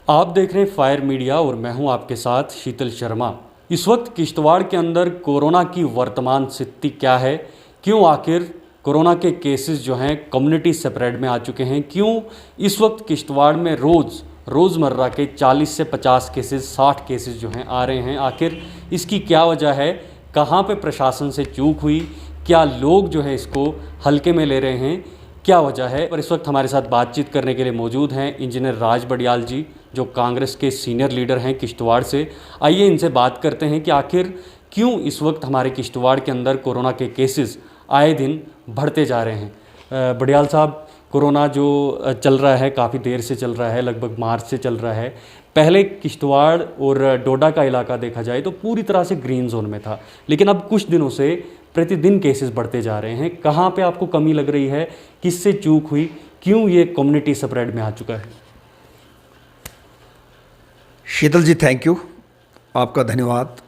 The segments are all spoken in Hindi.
आप देख रहे हैं फायर मीडिया और मैं हूं आपके साथ शीतल शर्मा। इस वक्त किश्तवाड़ के अंदर कोरोना की वर्तमान स्थिति क्या है, क्यों आखिर कोरोना के केसेस जो हैं कम्युनिटी स्प्रेड में आ चुके हैं, क्यों इस वक्त किश्तवाड़ में रोज़मर्रा के 40 से 50 केसेस 60 केसेस जो हैं आ रहे हैं, आखिर इसकी क्या वजह है, कहाँ पे प्रशासन से चूक हुई, क्या लोग जो है इसको हल्के में ले रहे हैं, क्या वजह है। और इस वक्त हमारे साथ बातचीत करने के लिए मौजूद हैं इंजीनियर राज बडियाल जी, जो कांग्रेस के सीनियर लीडर हैं किश्तवाड़ से। आइए इनसे बात करते हैं कि आखिर क्यों इस वक्त हमारे किश्तवाड़ के अंदर कोरोना के केसेस आए दिन बढ़ते जा रहे हैं। बडियाल साहब, कोरोना जो चल रहा है काफ़ी देर से चल रहा है, लगभग मार्च से चल रहा है। पहले किश्तवाड़ और डोडा का इलाका देखा जाए तो पूरी तरह से ग्रीन जोन में था, लेकिन अब कुछ दिनों से प्रतिदिन केसेस बढ़ते जा रहे हैं। कहाँ पे आपको कमी लग रही है, किससे चूक हुई, क्यों ये कम्युनिटी स्प्रेड में आ चुका है? शीतल जी, थैंक यू, आपका धन्यवाद।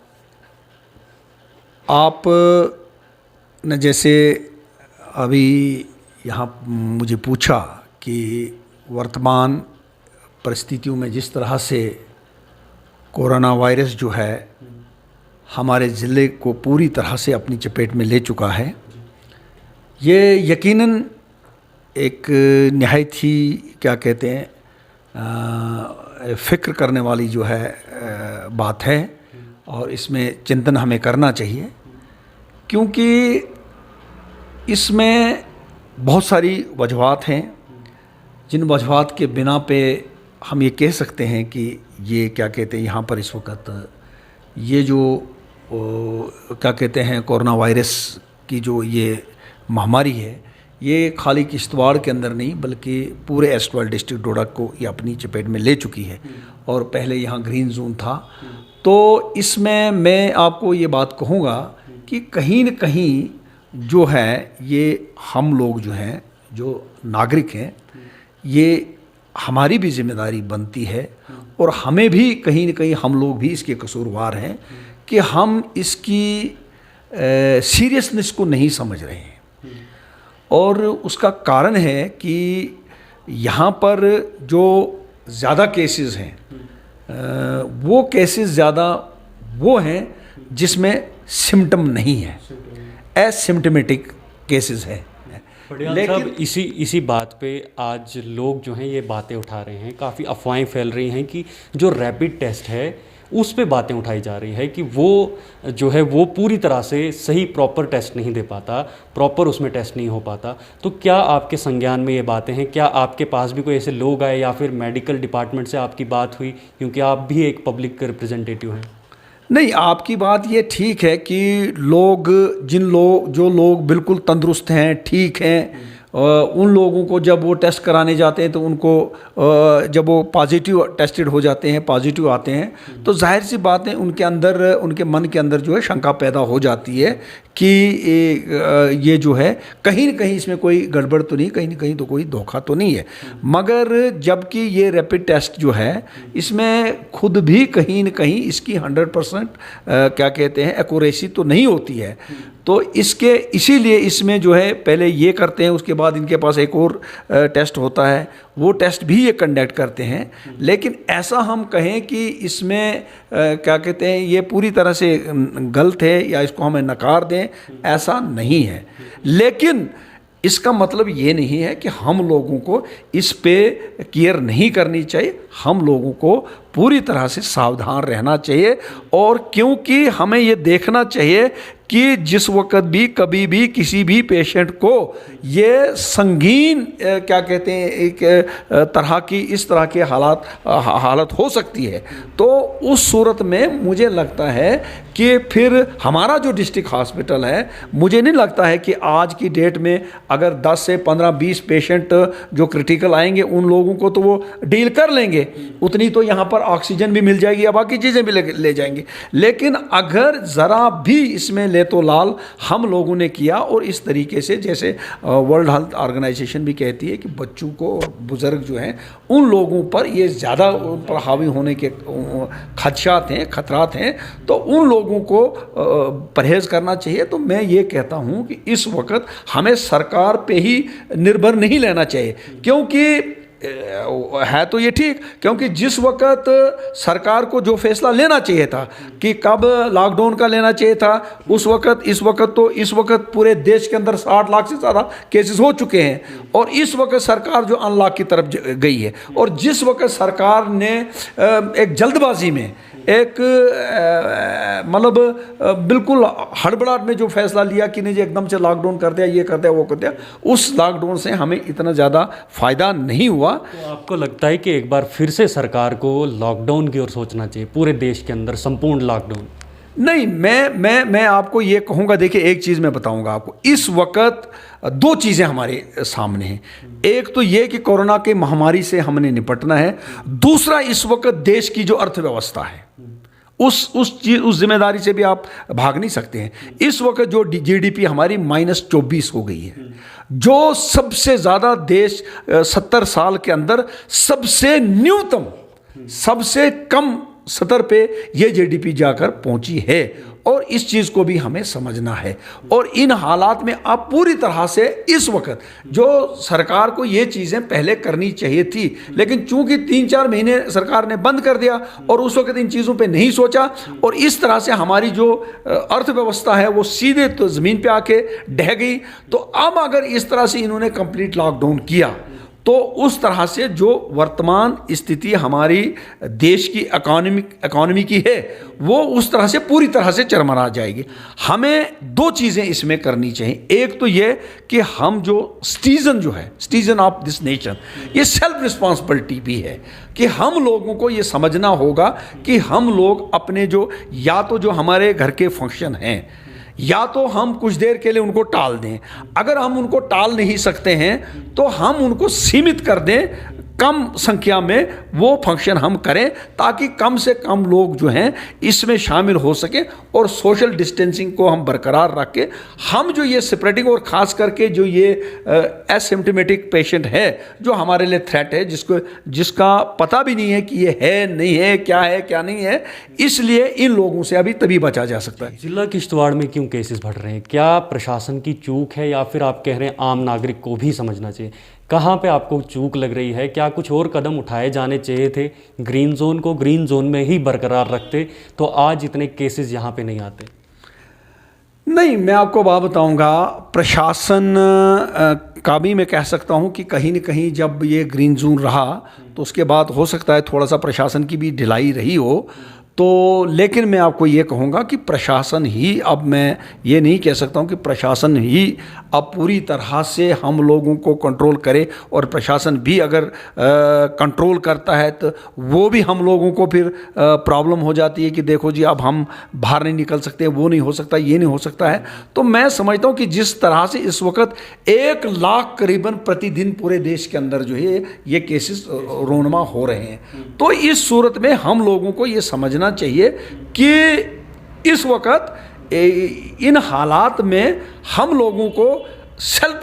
आप ने जैसे अभी यहाँ मुझे पूछा कि वर्तमान परिस्थितियों में जिस तरह से कोरोना वायरस जो है हमारे ज़िले को पूरी तरह से अपनी चपेट में ले चुका है, ये यकीनन एक निहायत ही क्या कहते हैं फ़िक्र करने वाली जो है बात है, और इसमें चिंतन हमें करना चाहिए, क्योंकि इसमें बहुत सारी वजूहात हैं जिन वजूहात के बिना पे हम ये कह सकते हैं कि ये क्या कहते हैं यहाँ पर इस वक्त ये जो क्या कहते हैं कोरोना वायरस की जो ये महामारी है, ये खाली किश्तवाड़ के अंदर नहीं बल्कि पूरे एस्टवाल डिस्ट्रिक्ट डोडा को ये अपनी चपेट में ले चुकी है। और पहले यहाँ ग्रीन जोन था, तो इसमें मैं आपको ये बात कहूँगा कि कहीं न कहीं जो है ये हम लोग जो हैं, जो नागरिक हैं, ये हमारी भी जिम्मेदारी बनती है, और हमें भी कहीं न कहीं हम लोग भी इसके कसूरवार हैं कि हम इसकी सीरियसनेस को नहीं समझ रहे हैं। और उसका कारण है कि यहाँ पर जो ज़्यादा केसेस हैं वो केसेस ज़्यादा वो हैं जिसमें सिम्टम नहीं है, एसिम्टमेटिक केसेस हैं। लेकिन इसी बात पे आज लोग जो हैं ये बातें उठा रहे हैं, काफ़ी अफवाहें फैल रही हैं कि जो रैपिड टेस्ट है उस पे बातें उठाई जा रही है कि वो जो है वो पूरी तरह से सही प्रॉपर टेस्ट नहीं दे पाता, प्रॉपर उसमें टेस्ट नहीं हो पाता। तो क्या आपके संज्ञान में ये बातें हैं? क्या आपके पास भी कोई ऐसे लोग आए या फिर मेडिकल डिपार्टमेंट से आपकी बात हुई, क्योंकि आप भी एक पब्लिक रिप्रेजेंटेटिव हैं? नहीं, आपकी बात ये ठीक है कि जो लोग बिल्कुल तंदुरुस्त हैं, ठीक हैं, उन लोगों को जब वो टेस्ट कराने जाते हैं तो उनको जब वो पॉजिटिव टेस्टेड हो जाते हैं, पॉजिटिव आते हैं, तो जाहिर सी बात है उनके मन के अंदर जो है शंका पैदा हो जाती है कि ये जो है कहीं न कहीं इसमें कोई गड़बड़ तो नहीं, कहीं न कहीं तो कोई धोखा तो नहीं है। मगर जबकि ये रैपिड टेस्ट जो है इसमें खुद भी कहीं न कहीं इसकी 100% क्या कहते हैं एक्यूरेसी तो नहीं होती है। तो इसीलिए इसमें जो है पहले ये करते हैं, उसके बाद इनके पास एक और टेस्ट होता है, वो टेस्ट भी ये कंडक्ट करते हैं। लेकिन ऐसा हम कहें कि इसमें क्या कहते हैं ये पूरी तरह से गलत है या इसको हमें नकार दें, ऐसा नहीं है। लेकिन इसका मतलब ये नहीं है कि हम लोगों को इस पे केयर नहीं करनी चाहिए, हम लोगों को पूरी तरह से सावधान रहना चाहिए। और क्योंकि हमें ये देखना चाहिए कि जिस वक्त भी कभी भी किसी भी पेशेंट को ये संगीन क्या कहते हैं एक तरह की इस तरह के हालत हो सकती है, तो उस सूरत में मुझे लगता है कि फिर हमारा जो डिस्ट्रिक्ट हॉस्पिटल है, मुझे नहीं लगता है कि आज की डेट में अगर 10 से 15-20 पेशेंट जो क्रिटिकल आएंगे उन लोगों को तो वो डील कर लेंगे, उतनी तो यहाँ पर ऑक्सीजन भी मिल जाएगी या बाकी चीज़ें भी ले जाएंगे। लेकिन अगर ज़रा भी इसमें ले तो लाल हम लोगों ने किया, और इस तरीके से जैसे वर्ल्ड हेल्थ ऑर्गेनाइजेशन भी कहती है कि बच्चों को और बुज़ुर्ग जो हैं उन लोगों पर ये ज़्यादा पर हावी होने के खतरात हैं, तो उन लोगों को परहेज़ करना चाहिए। तो मैं ये कहता हूँ कि इस वक्त हमें सरकार पे ही निर्भर नहीं लेना चाहिए, क्योंकि है तो ये ठीक, क्योंकि जिस वक्त सरकार को जो फैसला लेना चाहिए था कि कब लॉकडाउन का लेना चाहिए था, उस वक्त इस वक्त पूरे देश के अंदर 60 लाख से ज़्यादा केसेस हो चुके हैं और इस वक्त सरकार जो अनलॉक की तरफ गई है। और जिस वक्त सरकार ने एक जल्दबाजी में एक मतलब बिल्कुल हड़बड़ाहट में जो फैसला लिया कि नहीं जी एकदम से लॉकडाउन कर दिया, ये कर दिया, वो कर दिया, उस लॉकडाउन से हमें इतना ज़्यादा फ़ायदा नहीं हुआ। तो आपको लगता है कि एक बार फिर से सरकार को लॉकडाउन की ओर सोचना चाहिए, पूरे देश के अंदर संपूर्ण लॉकडाउन? नहीं, मैं आपको ये कहूँगा, देखिए एक चीज़ मैं बताऊँगा आपको, इस वक्त दो चीज़ें हमारे सामने हैं। एक तो ये कि कोरोना की महामारी से हमने निपटना है, दूसरा इस वक्त देश की जो अर्थव्यवस्था है उस जिम्मेदारी से भी आप भाग नहीं सकते हैं। इस वक्त जो जीडीपी हमारी -24 हो गई है, जो सबसे ज़्यादा देश 70 साल के अंदर सबसे न्यूनतम, सबसे कम स्तर पे ये जीडीपी जाकर पहुंची है, और इस चीज़ को भी हमें समझना है। और इन हालात में आप पूरी तरह से इस वक्त जो सरकार को ये चीज़ें पहले करनी चाहिए थी, लेकिन चूंकि 3-4 महीने सरकार ने बंद कर दिया और उस वक्त इन चीज़ों पे नहीं सोचा, और इस तरह से हमारी जो अर्थव्यवस्था है वो सीधे तो ज़मीन पे आके ढह गई। तो अब अगर इस तरह से इन्होंने कंप्लीट लॉकडाउन किया तो उस तरह से जो वर्तमान स्थिति हमारी देश की इकोनॉमी की है वो उस तरह से पूरी तरह से चरमरा जाएगी। हमें दो चीज़ें इसमें करनी चाहिए। एक तो ये कि हम जो सिटीजन ऑफ दिस नेशन, ये सेल्फ रिस्पॉन्सिबिलिटी भी है कि हम लोगों को ये समझना होगा कि हम लोग अपने या तो जो हमारे घर के फंक्शन हैं, या तो हम कुछ देर के लिए उनको टाल दें। अगर हम उनको टाल नहीं सकते हैं तो हम उनको सीमित कर दें, कम संख्या में वो फंक्शन हम करें, ताकि कम से कम लोग जो हैं इसमें शामिल हो सकें और सोशल डिस्टेंसिंग को हम बरकरार रख के हम जो ये स्प्रेडिंग, और ख़ास करके जो ये एसिम्प्टोमेटिक पेशेंट है जो हमारे लिए थ्रेट है, जिसका पता भी नहीं है कि ये है नहीं है, क्या है क्या नहीं है, इसलिए इन लोगों से अभी तभी बचा जा सकता है। जिला किश्तवाड़ में क्यों केसेस बढ़ रहे हैं? क्या प्रशासन की चूक है या फिर आप कह रहे हैं आम नागरिक को भी समझना चाहिए? कहाँ पे आपको चूक लग रही है? क्या कुछ और कदम उठाए जाने चाहिए थे? ग्रीन जोन को ग्रीन जोन में ही बरकरार रखते तो आज इतने केसेस यहाँ पे नहीं आते। नहीं, मैं आपको बात बताऊंगा, प्रशासन का भी मैं कह सकता हूं कि कहीं न कहीं जब ये ग्रीन जोन रहा तो उसके बाद हो सकता है थोड़ा सा प्रशासन की भी ढिलाई रही हो, तो लेकिन मैं आपको ये कहूँगा कि प्रशासन ही, अब मैं ये नहीं कह सकता हूँ कि प्रशासन ही अब पूरी तरह से हम लोगों को कंट्रोल करे, और प्रशासन भी अगर कंट्रोल करता है तो वो भी हम लोगों को फिर प्रॉब्लम हो जाती है कि देखो जी अब हम बाहर नहीं निकल सकते, वो नहीं हो सकता, ये नहीं हो सकता है। तो मैं समझता हूँ कि जिस तरह से इस वक्त 1 लाख करीबन प्रतिदिन पूरे देश के अंदर जो है ये केसेस रोनमा हो रहे हैं, तो इस सूरत में हम लोगों को ये समझना चाहिए कि इस वक्त इन हालात में हम लोगों को सेल्फ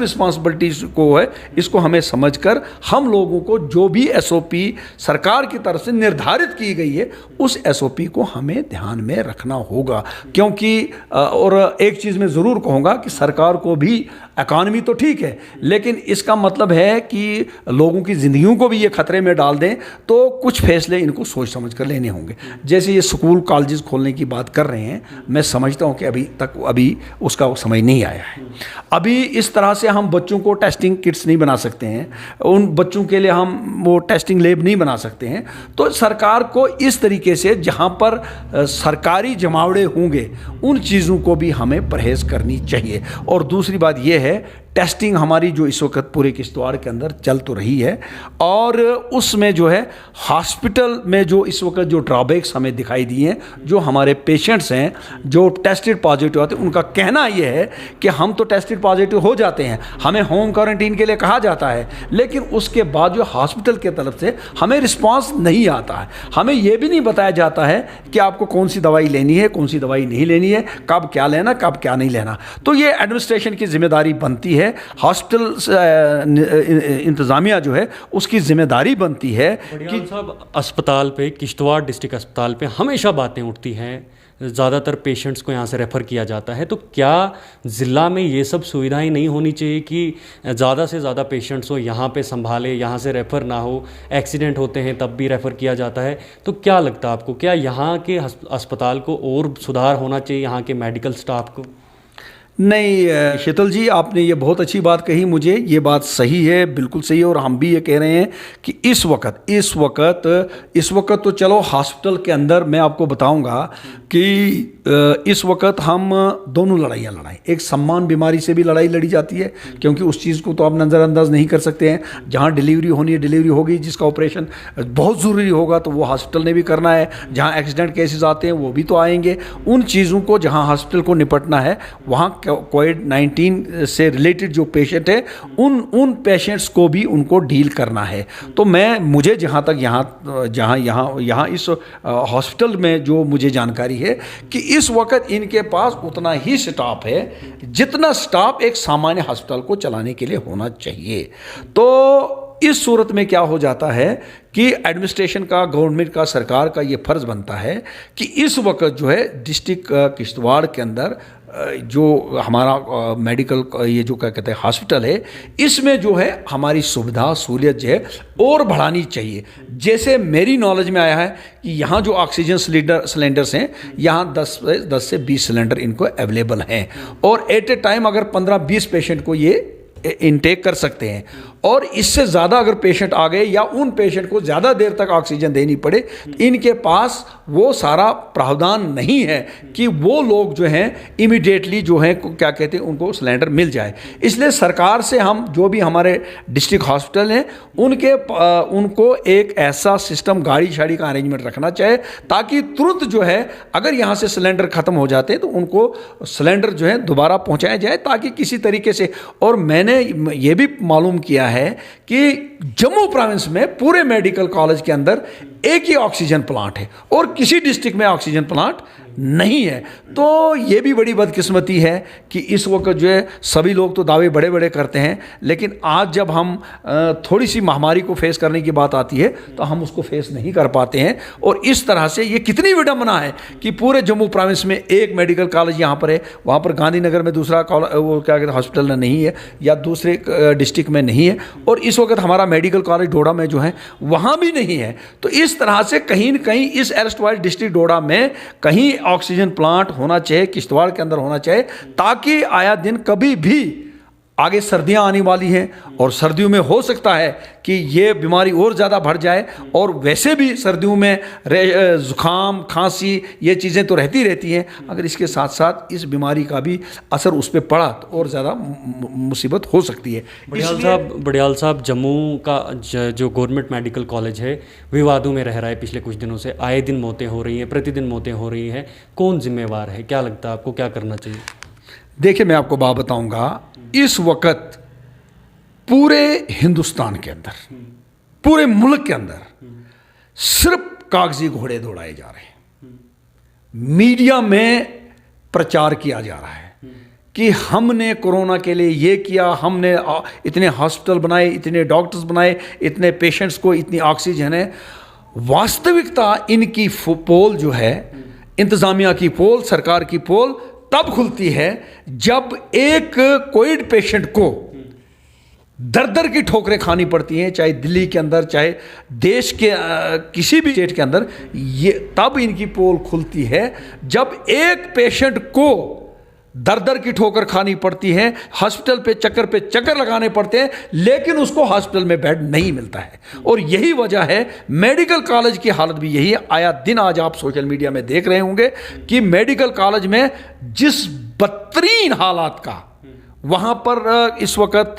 रिस्पॉन्सिबिलिटी को है, इसको हमें समझकर हम लोगों को जो भी एसओपी सरकार की तरफ से निर्धारित की गई है उस एसओपी को हमें ध्यान में रखना होगा। क्योंकि और एक चीज़ मैं ज़रूर कहूँगा कि सरकार को भी, इकॉनमी तो ठीक है, लेकिन इसका मतलब है कि लोगों की ज़िंदगियों को भी ये खतरे में डाल दें, तो कुछ फैसले इनको सोच समझ कर लेने होंगे। जैसे ये स्कूल कॉलेजेस खोलने की बात कर रहे हैं, मैं समझता हूँ कि अभी उसका समय नहीं आया है। अभी इस तरह से हम बच्चों को टेस्टिंग किट्स नहीं बना सकते हैं, उन बच्चों के लिए हम वो टेस्टिंग लैब नहीं बना सकते हैं। तो सरकार को इस तरीके से जहाँ पर सरकारी जमावड़े होंगे उन चीज़ों को भी हमें परहेज़ करनी चाहिए। और दूसरी बात यह है, टेस्टिंग हमारी जो इस वक्त पूरे किश्तवाड़ के अंदर चल तो रही है, और उसमें जो है हॉस्पिटल में जो इस वक्त जो ड्रॉबैक्स हमें दिखाई दिए हैं, जो हमारे पेशेंट्स हैं जो टेस्टेड पॉजिटिव आते हैं, उनका कहना यह है कि हम तो टेस्टेड पॉजिटिव हो जाते हैं, हमें होम क्वारंटीन के लिए कहा जाता है, लेकिन उसके बाद जो हॉस्पिटल की तरफ से हमें रिस्पॉन्स नहीं आता है। हमें यह भी नहीं बताया जाता है कि आपको कौन सी दवाई लेनी है, कौन सी दवाई नहीं लेनी है, कब क्या लेना, कब क्या नहीं लेना। तो ये एडमिनिस्ट्रेशन की जिम्मेदारी बनती है, हॉस्पिटल इंतज़ामिया जो है उसकी जिम्मेदारी बनती है कि साहब अस्पताल पे, किश्तवाड़ डिस्ट्रिक्ट अस्पताल पे हमेशा बातें उठती हैं ज़्यादातर पेशेंट्स को यहाँ से रेफ़र किया जाता है, तो क्या ज़िला में ये सब सुविधाएं नहीं होनी चाहिए कि ज़्यादा से ज़्यादा पेशेंट्स हो यहाँ पे संभाले, यहाँ से रेफ़र ना हो, एक्सीडेंट होते हैं तब भी रेफ़र किया जाता है। तो क्या लगता है आपको, क्या यहाँ के अस्पताल को और सुधार होना चाहिए, यहाँ के मेडिकल स्टाफ को? नहीं शीतल जी, आपने ये बहुत अच्छी बात कही, मुझे ये बात सही है, बिल्कुल सही है। और हम भी ये कह रहे हैं कि इस वक्त तो चलो हॉस्पिटल के अंदर मैं आपको बताऊंगा कि इस वक्त हम दोनों लड़ाइयाँ लड़ाएं। एक सम्मान बीमारी से भी लड़ाई लड़ी जाती है, क्योंकि उस चीज़ को तो आप नज़रअंदाज नहीं कर सकते हैं। जहाँ डिलीवरी होनी है डिलीवरी होगी, जिसका ऑपरेशन बहुत ज़रूरी होगा तो वो हॉस्पिटल ने भी करना है। जहाँ एक्सीडेंट केसेस आते हैं वो भी तो आएंगे। उन चीज़ों को जहाँ हॉस्पिटल को निपटना है, वहाँ कोविड-19 से रिलेटेड जो पेशेंट है उन पेशेंट्स को भी उनको डील करना है। तो मुझे जहाँ तक यहाँ इस हॉस्पिटल में जो मुझे जानकारी है कि इस वक्त इनके पास उतना ही स्टाफ है जितना स्टाफ एक सामान्य हॉस्पिटल को चलाने के लिए होना चाहिए। तो इस सूरत में क्या हो जाता है कि एडमिनिस्ट्रेशन का, गवर्नमेंट का, सरकार का ये फर्ज बनता है कि इस वक्त जो है डिस्ट्रिक्ट किश्तवाड़ के अंदर जो हमारा मेडिकल ये जो क्या कहते हैं हॉस्पिटल है, इसमें जो है हमारी सुविधा सहूलियत जो है और बढ़ानी चाहिए। जैसे मेरी नॉलेज में आया है कि यहाँ जो ऑक्सीजन सिलेंडर्स हैं, यहाँ 10 से 20 सिलेंडर इनको अवेलेबल हैं और एट ए टाइम अगर 15-20 पेशेंट को ये इनटेक कर सकते हैं। और इससे ज़्यादा अगर पेशेंट आ गए या उन पेशेंट को ज़्यादा देर तक ऑक्सीजन देनी पड़े, इनके पास वो सारा प्रावधान नहीं है कि वो लोग जो हैं इमीडिएटली जो हैं क्या कहते हैं उनको सिलेंडर मिल जाए। इसलिए सरकार से हम जो भी हमारे डिस्ट्रिक्ट हॉस्पिटल हैं उनको एक ऐसा सिस्टम, गाड़ी शाड़ी का अरेंजमेंट रखना चाहिए ताकि तुरंत जो है अगर यहाँ से सिलेंडर ख़त्म हो जाते हैं तो उनको सिलेंडर जो है दोबारा पहुँचाया जाए, ताकि किसी तरीके से। और मैंने ये भी मालूम किया है कि जम्मू प्रोविंस में पूरे मेडिकल कॉलेज के अंदर एक ही ऑक्सीजन प्लांट है और किसी डिस्ट्रिक्ट में ऑक्सीजन प्लांट नहीं है। तो ये भी बड़ी बदकिस्मती है कि इस वक्त जो है सभी लोग तो दावे बड़े बड़े करते हैं, लेकिन आज जब हम थोड़ी सी महामारी को फेस करने की बात आती है तो हम उसको फेस नहीं कर पाते हैं। और इस तरह से ये कितनी विडंबना है कि पूरे जम्मू प्रोविंस में एक मेडिकल कॉलेज यहाँ पर है, वहाँ पर गांधीनगर में दूसरा वो क्या कहते हैं हॉस्पिटल नहीं है या दूसरे डिस्ट्रिक्ट में नहीं है, और इस वक्त हमारा मेडिकल कॉलेज डोडा में जो है वहाँ भी नहीं है। तो इस तरह से कहीं न कहीं इस एरस्टवाइल डिस्ट्रिक्ट डोडा में कहीं ऑक्सीजन प्लांट होना चाहिए, किश्तवाड़ के अंदर होना चाहिए, ताकि आया दिन कभी भी आगे सर्दियां आने वाली हैं और सर्दियों में हो सकता है कि ये बीमारी और ज़्यादा बढ़ जाए। और वैसे भी सर्दियों में ज़ुकाम, खांसी ये चीज़ें तो रहती हैं, अगर इसके साथ साथ इस बीमारी का भी असर उस पर पड़ा तो और ज़्यादा मुसीबत हो सकती है। बड़ियाल साहब, जम्मू का जो गवर्नमेंट मेडिकल कॉलेज है विवादों में रह रहा है पिछले कुछ दिनों से, आए दिन मौतें हो रही हैं, प्रतिदिन मौतें हो रही हैं। कौन जिम्मेवार है, क्या लगता है आपको, क्या करना चाहिए? देखिए, मैं आपको बात बताऊंगा, इस वक्त पूरे हिंदुस्तान के अंदर, पूरे मुल्क के अंदर सिर्फ कागजी घोड़े दौड़ाए जा रहे हैं। मीडिया में प्रचार किया जा रहा है कि हमने कोरोना के लिए ये किया, हमने इतने हॉस्पिटल बनाए, इतने डॉक्टर्स बनाए, इतने पेशेंट्स को इतनी ऑक्सीजन है। वास्तविकता इनकी पोल जो है, इंतजामिया की पोल, सरकार की पोल तब खुलती है जब एक कोविड पेशेंट को दर दर की ठोकरें खानी पड़ती हैं, चाहे दिल्ली के अंदर, चाहे देश के किसी भी स्टेट के अंदर। ये तब इनकी पोल खुलती है जब एक पेशेंट को दर दर की ठोकर खानी पड़ती है, हॉस्पिटल पे चक्कर लगाने पड़ते हैं, लेकिन उसको हॉस्पिटल में बेड नहीं मिलता है। और यही वजह है, मेडिकल कॉलेज की हालत भी यही है। आया दिन आज आप सोशल मीडिया में देख रहे होंगे कि मेडिकल कॉलेज में जिस बदतरीन हालात का वहाँ पर इस वक्त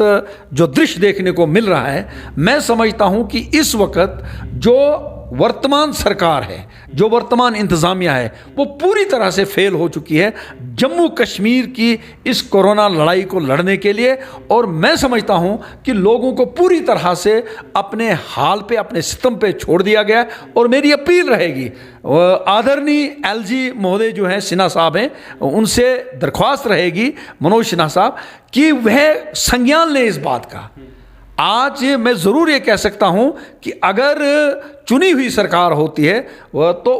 जो दृश्य देखने को मिल रहा है, मैं समझता हूँ कि इस वक्त जो वर्तमान सरकार है, जो वर्तमान इंतज़ामिया है, वो पूरी तरह से फेल हो चुकी है जम्मू कश्मीर की इस कोरोना लड़ाई को लड़ने के लिए। और मैं समझता हूँ कि लोगों को पूरी तरह से अपने हाल पे, अपने सितम पे छोड़ दिया गया। और मेरी अपील रहेगी, आदरणीय एलजी महोदय जो हैं, सिन्हा साहब हैं, उनसे दरख्वास्त रहेगी, मनोज सिन्हा साहब, कि वह संज्ञान लें इस बात का। आज मैं ज़रूर ये कह सकता हूँ कि अगर चुनी हुई सरकार होती है तो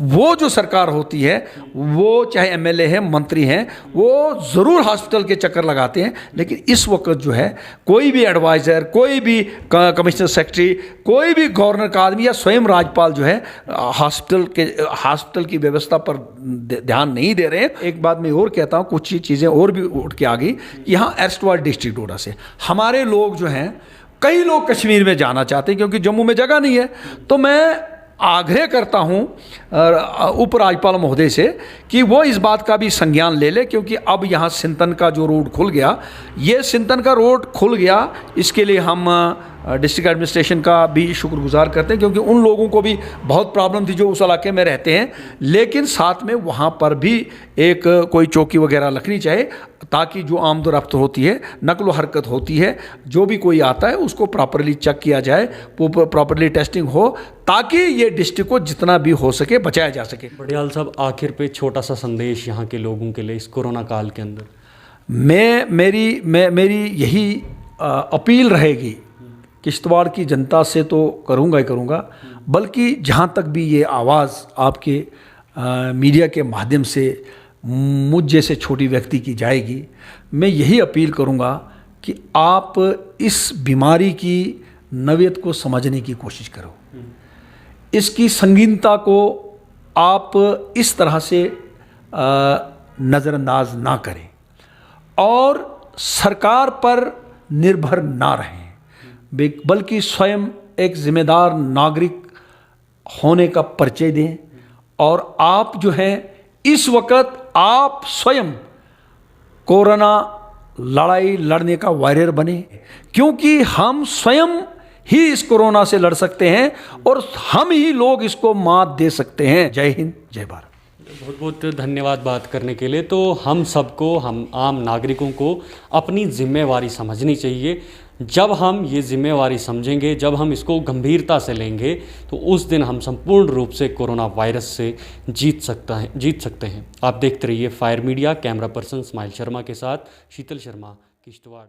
वो जो सरकार होती है वो चाहे एमएलए है, मंत्री हैं, वो ज़रूर हॉस्पिटल के चक्कर लगाते हैं। लेकिन इस वक्त जो है कोई भी एडवाइज़र, कोई भी कमिश्नर सेक्रेटरी, कोई भी गवर्नर का आदमी या स्वयं राज्यपाल जो है हॉस्पिटल की व्यवस्था पर ध्यान नहीं दे रहे हैं। एक बात मैं और कहता हूँ, कुछ चीज़ें और भी उठ के आ गई कि यहाँ एर्स्टवाइल डिस्ट्रिक्ट डोडा से हमारे लोग जो हैं, कई लोग कश्मीर में जाना चाहते हैं क्योंकि जम्मू में जगह नहीं है। तो मैं आग्रह करता हूं उपराज्यपाल महोदय से कि वो इस बात का भी संज्ञान ले ले, क्योंकि अब यहाँ सिंतन का जो रोड खुल गया, ये सिंतन का रोड खुल गया, इसके लिए हम डिस्ट्रिक्ट एडमिनिस्ट्रेशन का भी शुक्रगुजार करते हैं, क्योंकि उन लोगों को भी बहुत प्रॉब्लम थी जो उस इलाके में रहते हैं। लेकिन साथ में वहाँ पर भी एक कोई चौकी वगैरह रखनी चाहिए ताकि जो आमद रफ्त होती है, नकलो हरकत होती है, जो भी कोई आता है उसको प्रॉपरली चेक किया जाए, प्रॉपरली टेस्टिंग हो, ताकि ये डिस्ट्रिक्ट को जितना भी हो सके बचाया जा सके। बड़ियाल साहब, आखिर पे छोटा सा संदेश यहाँ के लोगों के लिए इस कोरोना काल के अंदर। मेरी यही अपील रहेगी, किश्तवाड़ की जनता से तो करूँगा ही करूँगा, बल्कि जहाँ तक भी ये आवाज़ आपके मीडिया के माध्यम से मुझ जैसे छोटी व्यक्ति की जाएगी, मैं यही अपील करूँगा कि आप इस बीमारी की नवियत को समझने की कोशिश करो, इसकी संगीनता को आप इस तरह से नज़रअंदाज ना करें और सरकार पर निर्भर ना रहें, बल्कि स्वयं एक जिम्मेदार नागरिक होने का परिचय दें। और आप जो हैं इस वक्त आप स्वयं कोरोना लड़ाई लड़ने का वॉरियर बने, क्योंकि हम स्वयं ही इस कोरोना से लड़ सकते हैं और हम ही लोग इसको मात दे सकते हैं। जय हिंद, जय भारत। बहुत बहुत धन्यवाद बात करने के लिए। तो हम सबको, हम आम नागरिकों को अपनी जिम्मेवारी समझनी चाहिए। जब हम ये जिम्मेवारी समझेंगे, जब हम इसको गंभीरता से लेंगे, तो उस दिन हम संपूर्ण रूप से कोरोना वायरस से जीत सकते हैं। आप देखते रहिए fire media. Camera person smile Sharma के साथ शीतल शर्मा, किश्तवाड़।